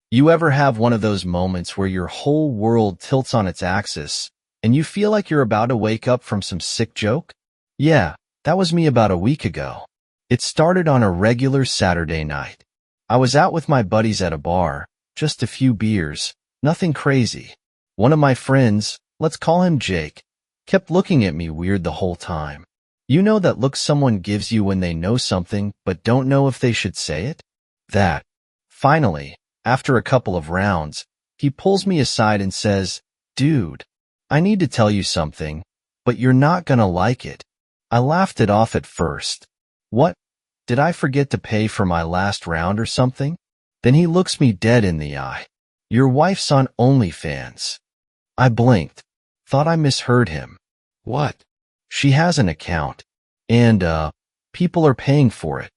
You ever have one of those moments where your whole world tilts on its axis and you feel like you're about to wake up from some sick joke? Yeah, that was me about a week ago. It started on a regular Saturday night. I was out with my buddies at a bar, just a few beers, nothing crazy. One of my friends, let's call him Jake, kept looking at me weird the whole time. You know that look someone gives you when they know something but don't know if they should say it? That. Finally, after a couple of rounds, he pulls me aside and says, "Dude, I need to tell you something, but you're not gonna like it." I laughed it off at first. What? Did I forget to pay for my last round or something? Then he looks me dead in the eye. "Your wife's on OnlyFans." I blinked, thought I misheard him. What? She has an account, and, people are paying for it.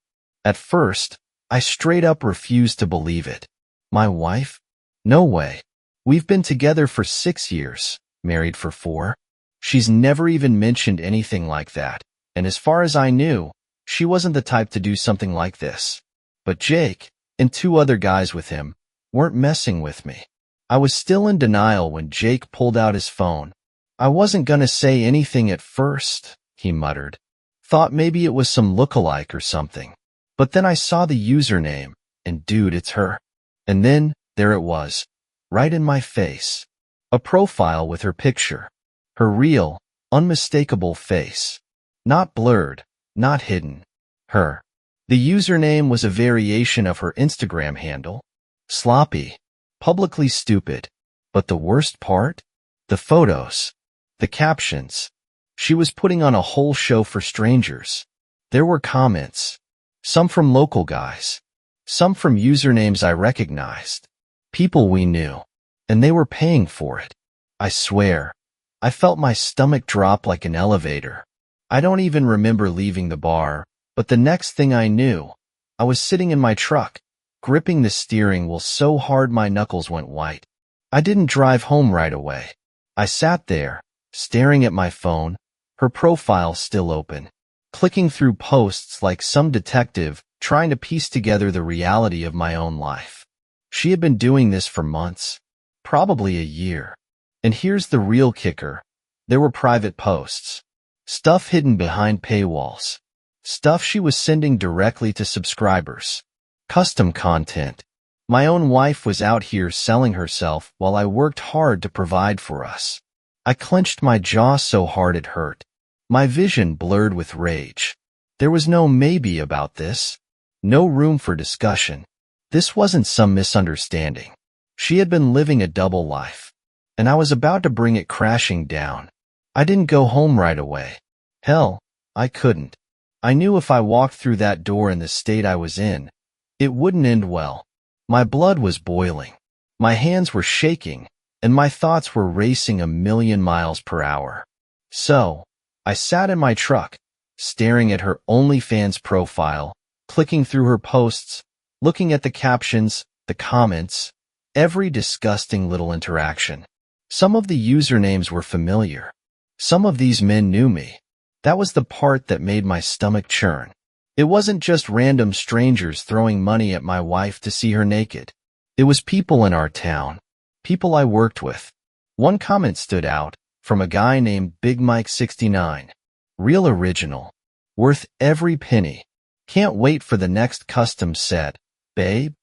At first, I straight up refused to believe it. My wife? No way. We've been together for 6 years, married for 4. She's never even mentioned anything like that, and as far as I knew, she wasn't the type to do something like this. But Jake, and 2 other guys with him, weren't messing with me. I was still in denial when Jake pulled out his phone. "I wasn't gonna say anything at first," he muttered. "Thought maybe it was some lookalike or something. But then I saw the username, and dude, it's her." And then, there it was, right in my face. A profile with her picture. Her real, unmistakable face. Not blurred, not hidden. Her. The username was a variation of her Instagram handle. Sloppy. Publicly stupid. But the worst part? The photos. The captions. She was putting on a whole show for strangers. There were comments. Some from local guys. Some from usernames I recognized. People we knew. And they were paying for it. I swear, I felt my stomach drop like an elevator. I don't even remember leaving the bar, but the next thing I knew, I was sitting in my truck, gripping the steering wheel so hard my knuckles went white. I didn't drive home right away. I sat there, staring at my phone, her profile still open, clicking through posts like some detective trying to piece together the reality of my own life. She had been doing this for months, probably a year. And here's the real kicker. There were private posts. Stuff hidden behind paywalls. Stuff she was sending directly to subscribers. Custom content. My own wife was out here selling herself while I worked hard to provide for us. I clenched my jaw so hard it hurt. My vision blurred with rage. There was no maybe about this. No room for discussion. This wasn't some misunderstanding. She had been living a double life, and I was about to bring it crashing down. I didn't go home right away. Hell, I couldn't. I knew if I walked through that door in the state I was in, it wouldn't end well. My blood was boiling. My hands were shaking, and my thoughts were racing 1,000,000 miles per hour. So, I sat in my truck, staring at her OnlyFans profile, clicking through her posts, looking at the captions, the comments, every disgusting little interaction. Some of the usernames were familiar. Some of these men knew me. That was the part that made my stomach churn. It wasn't just random strangers throwing money at my wife to see her naked. It was people in our town. People I worked with. One comment stood out, from a guy named Big Mike 69. Real original. Worth every penny. Can't wait for the next custom set, babe.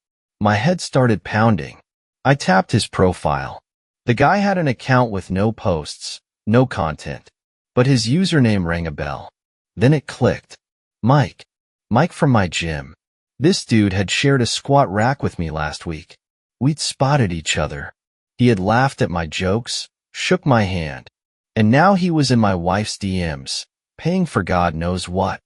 My head started pounding. I tapped his profile. The guy had an account with no posts, no content. But his username rang a bell. Then it clicked. Mike. Mike from my gym. This dude had shared a squat rack with me last week. We'd spotted each other. He had laughed at my jokes, shook my hand. And now he was in my wife's DMs, paying for God knows what.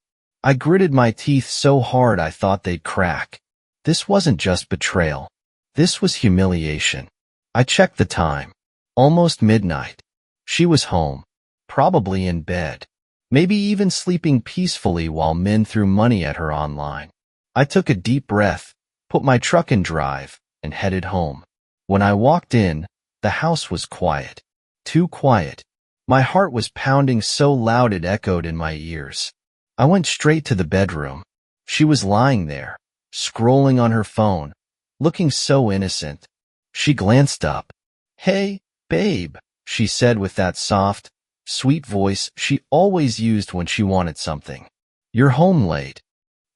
I gritted my teeth so hard I thought they'd crack. This wasn't just betrayal. This was humiliation. I checked the time. Almost midnight. She was home. Probably in bed. Maybe even sleeping peacefully while men threw money at her online. I took a deep breath, put my truck in drive, and headed home. When I walked in, the house was quiet. Too quiet. My heart was pounding so loud it echoed in my ears. I went straight to the bedroom. She was lying there, scrolling on her phone, looking so innocent, She glanced up. "Hey, babe," she said with that soft, sweet voice she always used when she wanted something. "You're home late."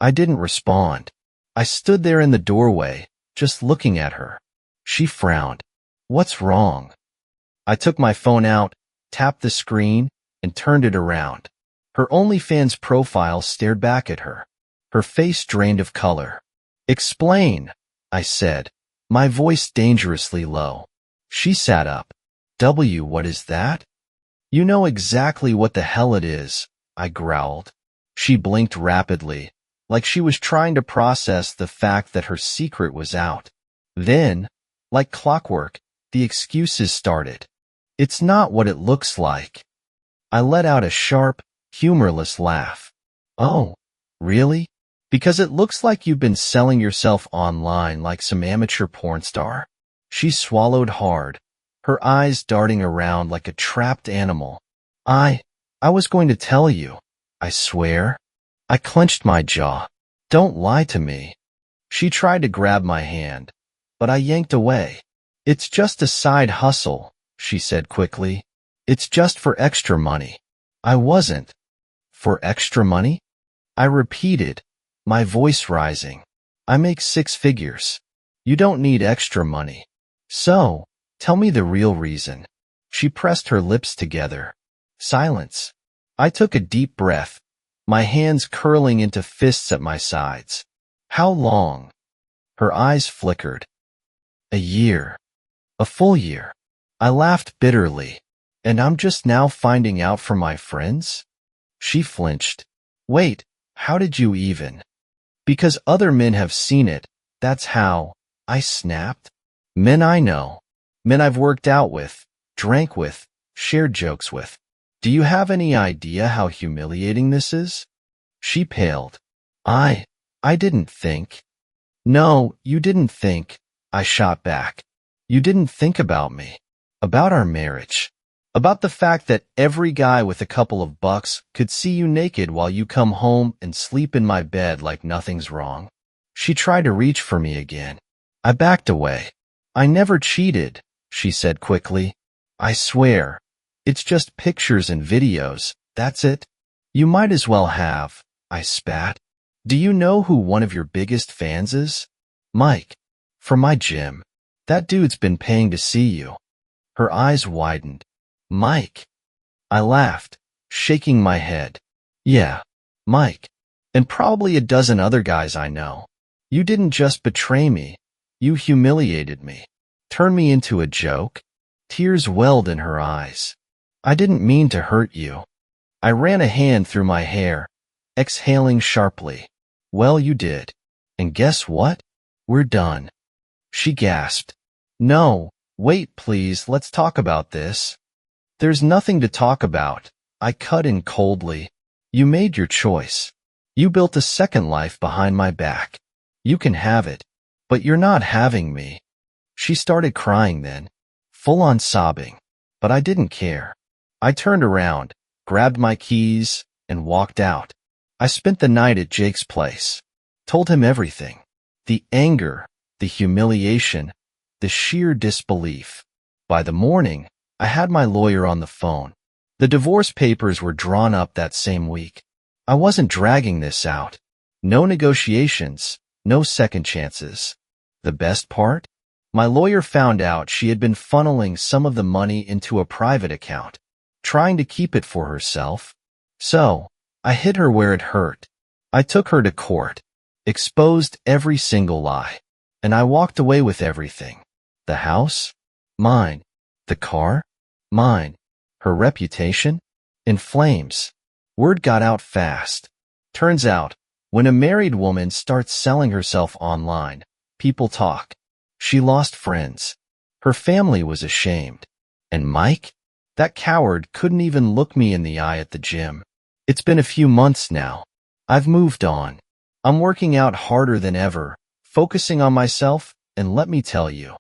I didn't respond. I stood there in the doorway, just looking at her. She frowned. "What's wrong?" I took my phone out, tapped the screen, and turned it around. Her OnlyFans profile stared back at her. Her face drained of color. "Explain," I said, my voice dangerously low. She sat up. What is that?" "You know exactly what the hell it is," I growled. She blinked rapidly, like she was trying to process the fact that her secret was out. Then, like clockwork, the excuses started. "It's not what it looks like." I let out a sharp, humorless laugh. "Oh, really? Because it looks like you've been selling yourself online like some amateur porn star?" She swallowed hard, her eyes darting around like a trapped animal. I was going to tell you, I swear." I clenched my jaw. "Don't lie to me." She tried to grab my hand, but I yanked away. "It's just a side hustle," she said quickly. "It's just for extra money." I wasn't. "For extra money?" I repeated, my voice rising. "I make 6 figures. You don't need extra money. So, tell me the real reason." She pressed her lips together. Silence. I took a deep breath, my hands curling into fists at my sides. "How long?" Her eyes flickered. "A year. A full year." I laughed bitterly. "And I'm just now finding out from my friends?" She flinched. "Wait, how did you even?" "Because other men have seen it, that's how," I snapped. "Men I know. Men I've worked out with, drank with, shared jokes with. Do you have any idea how humiliating this is?" She paled. I didn't think." "No, you didn't think," I shot back. "You didn't think about me, about our marriage, about the fact that every guy with a couple of bucks could see you naked while you come home and sleep in my bed like nothing's wrong." She tried to reach for me again. I backed away. "I never cheated," she said quickly. "I swear. It's just pictures and videos, that's it." "You might as well have," I spat. "Do you know who one of your biggest fans is?" "Mike. From my gym. That dude's been paying to see you." Her eyes widened. "Mike?" I laughed, shaking my head. "Yeah, Mike. And probably a dozen other guys I know. You didn't just betray me. You humiliated me. Turned me into a joke." Tears welled in her eyes. "I didn't mean to hurt you." I ran a hand through my hair, exhaling sharply. "Well, you did. And guess what? We're done." She gasped. "No, wait, please, let's talk about this." "There's nothing to talk about," I cut in coldly. "You made your choice. You built a second life behind my back. You can have it, but you're not having me." She started crying then, full-on sobbing, but I didn't care. I turned around, grabbed my keys, and walked out. I spent the night at Jake's place. Told him everything. The anger, the humiliation, the sheer disbelief. By the morning, I had my lawyer on the phone. The divorce papers were drawn up that same week. I wasn't dragging this out. No negotiations, no second chances. The best part? My lawyer found out she had been funneling some of the money into a private account, trying to keep it for herself. So, I hit her where it hurt. I took her to court, exposed every single lie, and I walked away with everything. The house? Mine. The car? Mine. Her reputation? In flames. Word got out fast. Turns out, when a married woman starts selling herself online, people talk. She lost friends. Her family was ashamed. And Mike? That coward couldn't even look me in the eye at the gym. It's been a few months now. I've moved on. I'm working out harder than ever, focusing on myself, and let me tell you,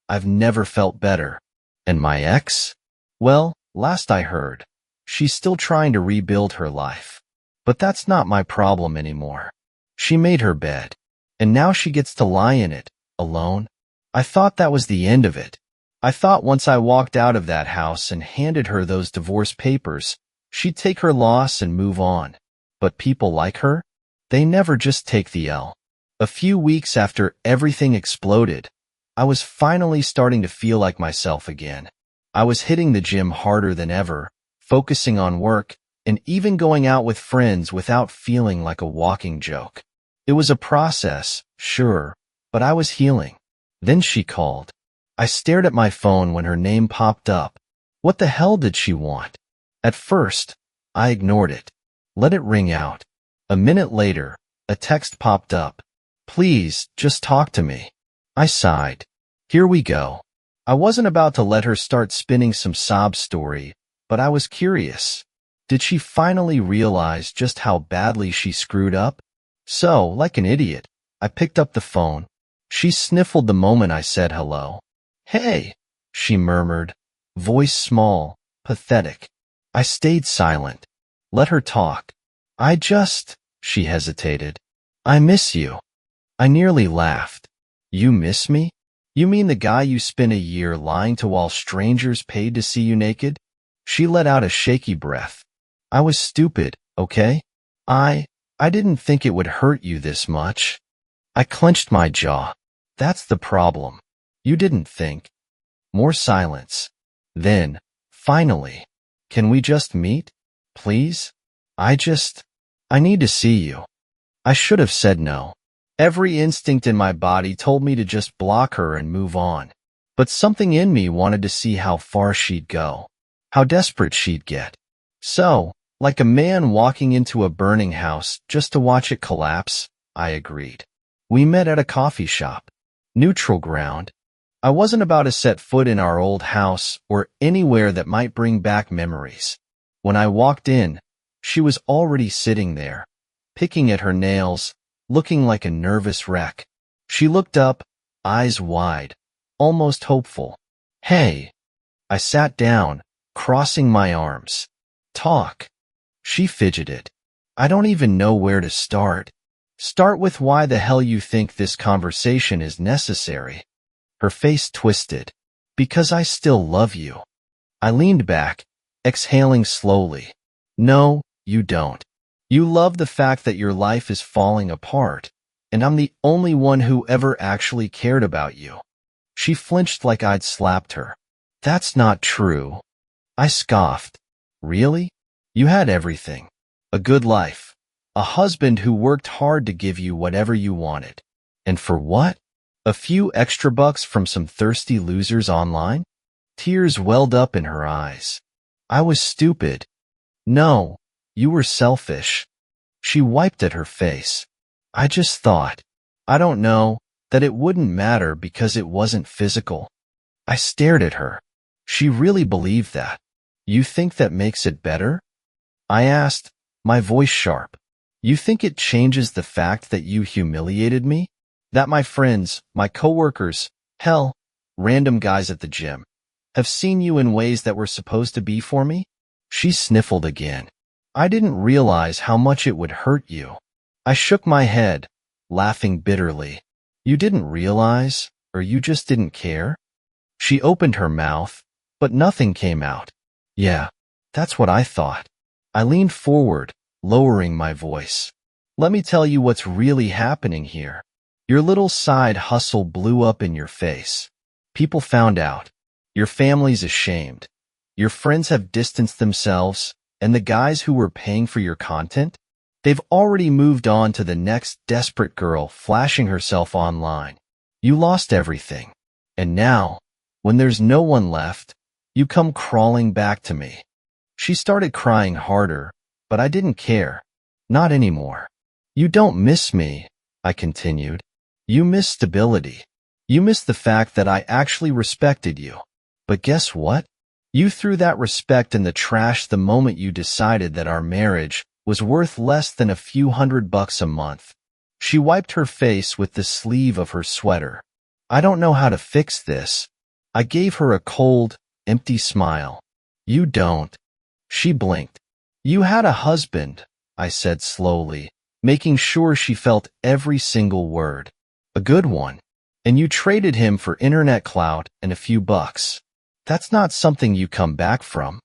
I've never felt better. And my ex? Well, last I heard, she's still trying to rebuild her life. But that's not my problem anymore. She made her bed, and now she gets to lie in it, alone. I thought that was the end of it. I thought once I walked out of that house and handed her those divorce papers, she'd take her loss and move on. But people like her, they never just take the L. A few weeks after everything exploded, I was finally starting to feel like myself again. I was hitting the gym harder than ever, focusing on work, and even going out with friends without feeling like a walking joke. It was a process, sure, but I was healing. Then she called. I stared at my phone when her name popped up. What the hell did she want? At first, I ignored it. Let it ring out. A minute later, a text popped up. Please, just talk to me. I sighed. Here we go. I wasn't about to let her start spinning some sob story, but I was curious. Did she finally realize just how badly she screwed up? So, like an idiot, I picked up the phone. She sniffled the moment I said hello. Hey, she murmured, voice small, pathetic. I stayed silent. Let her talk. She hesitated. I miss you. I nearly laughed. You miss me? You mean the guy you spent a year lying to while strangers paid to see you naked? She let out a shaky breath. I was stupid, okay? I didn't think it would hurt you this much. I clenched my jaw. That's the problem. You didn't think. More silence. Then, finally, can we just meet? Please? I need to see you. I should have said no. Every instinct in my body told me to just block her and move on. But something in me wanted to see how far she'd go, how desperate she'd get. So, like a man walking into a burning house just to watch it collapse, I agreed. We met at a coffee shop. Neutral ground. I wasn't about to set foot in our old house or anywhere that might bring back memories. When I walked in, she was already sitting there, picking at her nails, looking like a nervous wreck. She looked up, eyes wide, almost hopeful. Hey. I sat down, crossing my arms. Talk. She fidgeted. I don't even know where to start. Start with why the hell you think this conversation is necessary. Her face twisted. Because I still love you. I leaned back, exhaling slowly. No, you don't. You love the fact that your life is falling apart, and I'm the only one who ever actually cared about you. She flinched like I'd slapped her. That's not true. I scoffed. Really? You had everything. A good life. A husband who worked hard to give you whatever you wanted. And for what? A few extra bucks from some thirsty losers online? Tears welled up in her eyes. I was stupid. No. You were selfish. She wiped at her face. I just thought, I don't know, that it wouldn't matter because it wasn't physical. I stared at her. She really believed that. You think that makes it better? I asked, my voice sharp. You think it changes the fact that you humiliated me? That my friends, my coworkers, hell, random guys at the gym, have seen you in ways that were supposed to be for me? She sniffled again. I didn't realize how much it would hurt you. I shook my head, laughing bitterly. You didn't realize, or you just didn't care? She opened her mouth, but nothing came out. Yeah, that's what I thought. I leaned forward, lowering my voice. Let me tell you what's really happening here. Your little side hustle blew up in your face. People found out. Your family's ashamed. Your friends have distanced themselves. And the guys who were paying for your content? They've already moved on to the next desperate girl flashing herself online. You lost everything. And now, when there's no one left, you come crawling back to me. She started crying harder, but I didn't care. Not anymore. You don't miss me, I continued. You miss stability. You miss the fact that I actually respected you. But guess what? You threw that respect in the trash the moment you decided that our marriage was worth less than a few $100 a month. She wiped her face with the sleeve of her sweater. I don't know how to fix this. I gave her a cold, empty smile. You don't. She blinked. You had a husband, I said slowly, making sure she felt every single word. A good one. And you traded him for internet clout and a few bucks. That's not something you come back from.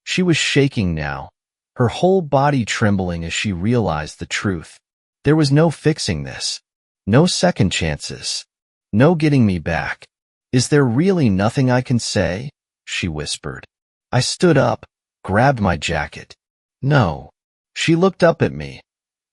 She was shaking now, her whole body trembling as she realized the truth. There was no fixing this. No second chances. No getting me back. Is there really nothing I can say? She whispered. I stood up, grabbed my jacket. No. She looked up at me,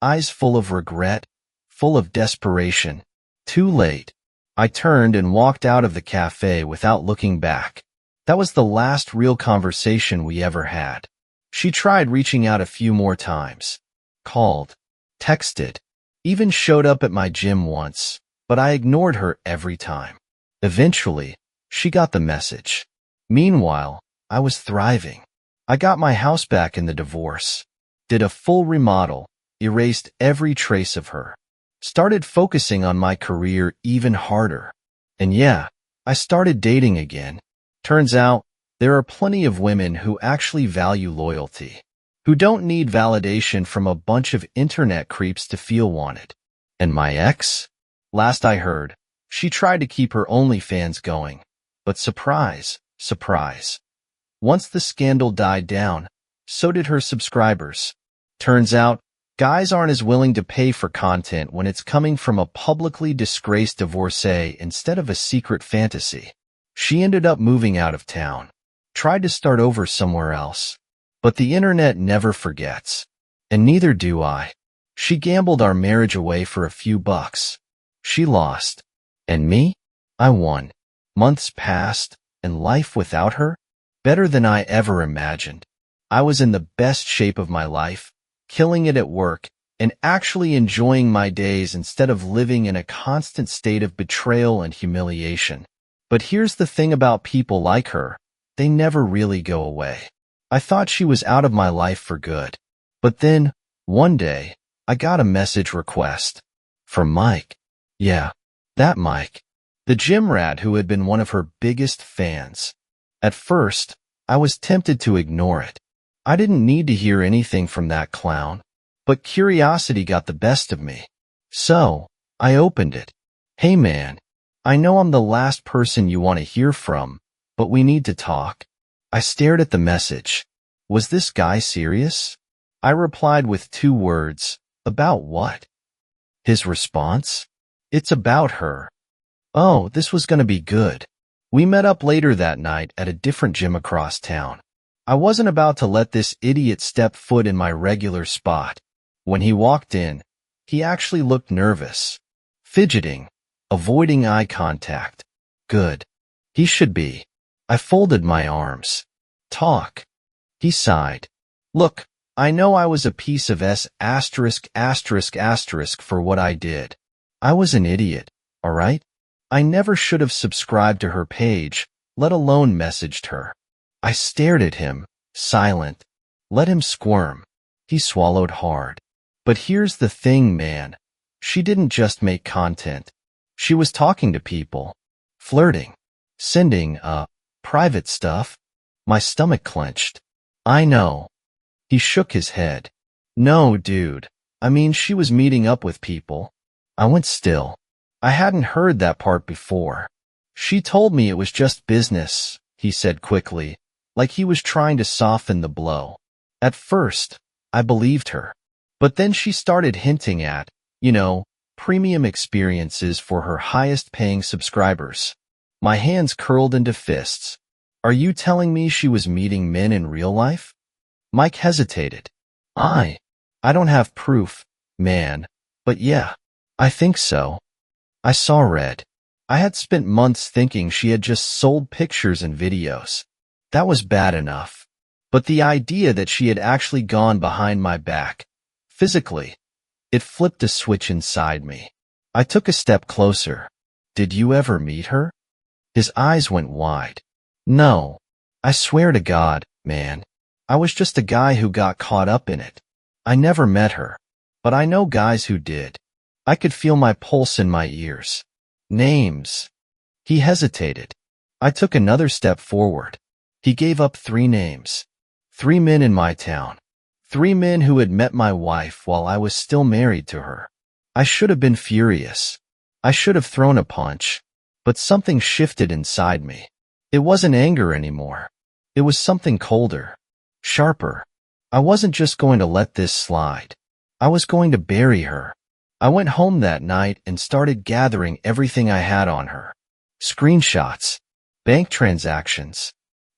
eyes full of regret, full of desperation. Too late. I turned and walked out of the cafe without looking back. That was the last real conversation we ever had. She tried reaching out a few more times. Called. Texted. Even showed up at my gym once, but I ignored her every time. Eventually, she got the message. Meanwhile, I was thriving. I got my house back in the divorce. Did a full remodel, erased every trace of her. Started focusing on my career even harder. And yeah, I started dating again. Turns out, there are plenty of women who actually value loyalty, who don't need validation from a bunch of internet creeps to feel wanted. And my ex? Last I heard, she tried to keep her OnlyFans going. But surprise, surprise. Once the scandal died down, so did her subscribers. Turns out, guys aren't as willing to pay for content when it's coming from a publicly disgraced divorcee instead of a secret fantasy. She ended up moving out of town, tried to start over somewhere else. But the internet never forgets. And neither do I. She gambled our marriage away for a few bucks. She lost. And me? I won. Months passed, and life without her? Better than I ever imagined. I was in the best shape of my life, killing it at work, and actually enjoying my days instead of living in a constant state of betrayal and humiliation. But here's the thing about people like her. They never really go away. I thought she was out of my life for good. But then, one day, I got a message request. From Mike. Yeah, that Mike. The gym rat who had been one of her biggest fans. At first, I was tempted to ignore it. I didn't need to hear anything from that clown. But curiosity got the best of me. So, I opened it. Hey man, I know I'm the last person you want to hear from, but we need to talk. I stared at the message. Was this guy serious? I replied with 2 words. About what? His response? It's about her. Oh, this was gonna be good. We met up later that night at a different gym across town. I wasn't about to let this idiot step foot in my regular spot. When he walked in, he actually looked nervous, fidgeting, avoiding eye contact. Good. He should be. I folded my arms. Talk. He sighed. Look, I know I was a piece of for what I did. I was an idiot, all right? I never should have subscribed to her page, let alone messaged her. I stared at him, silent. Let him squirm. He swallowed hard. But here's the thing, man. She didn't just make content. She was talking to people. Flirting. Sending, private stuff. My stomach clenched. I know. He shook his head. No, dude. I mean, she was meeting up with people. I went still. I hadn't heard that part before. She told me it was just business, he said quickly, like he was trying to soften the blow. At first, I believed her. But then she started hinting at, premium experiences for her highest-paying subscribers. My hands curled into fists. Are you telling me she was meeting men in real life? Mike hesitated. I don't have proof, man, but yeah, I think so. I saw red. I had spent months thinking she had just sold pictures and videos. That was bad enough. But the idea that she had actually gone behind my back, physically, it flipped a switch inside me. I took a step closer. Did you ever meet her? His eyes went wide. No. I swear to God, man. I was just a guy who got caught up in it. I never met her. But I know guys who did. I could feel my pulse in my ears. Names. He hesitated. I took another step forward. He gave up 3 names. 3 men in my town. 3 men who had met my wife while I was still married to her. I should have been furious. I should have thrown a punch. But something shifted inside me. It wasn't anger anymore. It was something colder, sharper. I wasn't just going to let this slide. I was going to bury her. I went home that night and started gathering everything I had on her. Screenshots, bank transactions,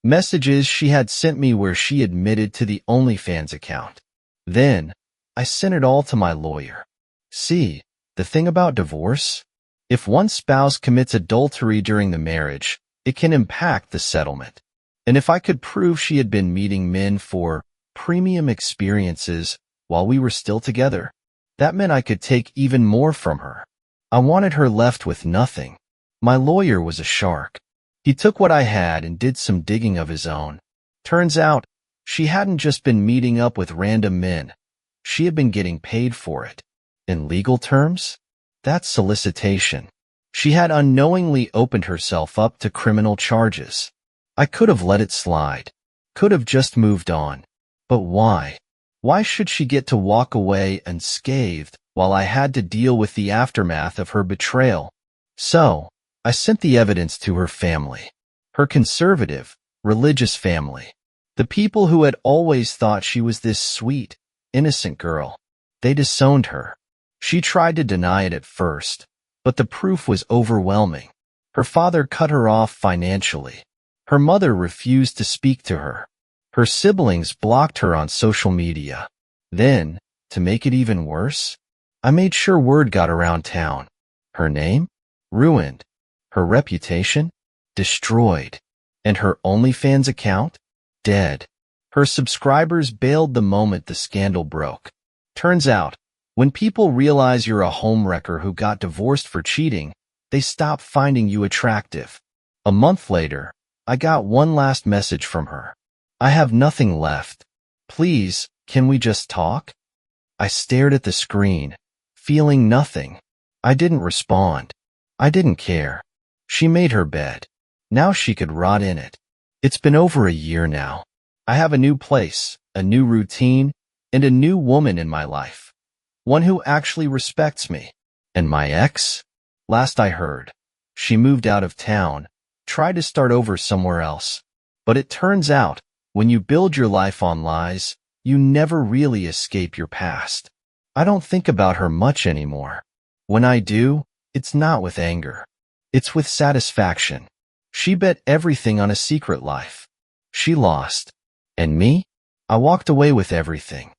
messages she had sent me where she admitted to the OnlyFans account. Then, I sent it all to my lawyer. See, the thing about divorce? If one spouse commits adultery during the marriage, it can impact the settlement. And if I could prove she had been meeting men for premium experiences while we were still together, that meant I could take even more from her. I wanted her left with nothing. My lawyer was a shark. He took what I had and did some digging of his own. Turns out, she hadn't just been meeting up with random men. She had been getting paid for it. In legal terms, that's solicitation. She had unknowingly opened herself up to criminal charges. I could have let it slide. Could have just moved on. But why? Why should she get to walk away unscathed while I had to deal with the aftermath of her betrayal? So, I sent the evidence to her family. Her conservative, religious family. The people who had always thought she was this sweet, innocent girl. They disowned her. She tried to deny it at first, but the proof was overwhelming. Her father cut her off financially. Her mother refused to speak to her. Her siblings blocked her on social media. Then, to make it even worse, I made sure word got around town. Her name? Ruined. Her reputation? Destroyed. And her OnlyFans account? Dead. Her subscribers bailed the moment the scandal broke. Turns out, when people realize you're a homewrecker who got divorced for cheating, they stop finding you attractive. A month later, I got one last message from her. I have nothing left. Please, can we just talk? I stared at the screen, feeling nothing. I didn't respond. I didn't care. She made her bed. Now she could rot in it. It's been over a year now. I have a new place, a new routine, and a new woman in my life. One who actually respects me. And my ex? Last I heard, she moved out of town, tried to start over somewhere else. But it turns out, when you build your life on lies, you never really escape your past. I don't think about her much anymore. When I do, it's not with anger. It's with satisfaction. She bet everything on a secret life. She lost. And me? I walked away with everything.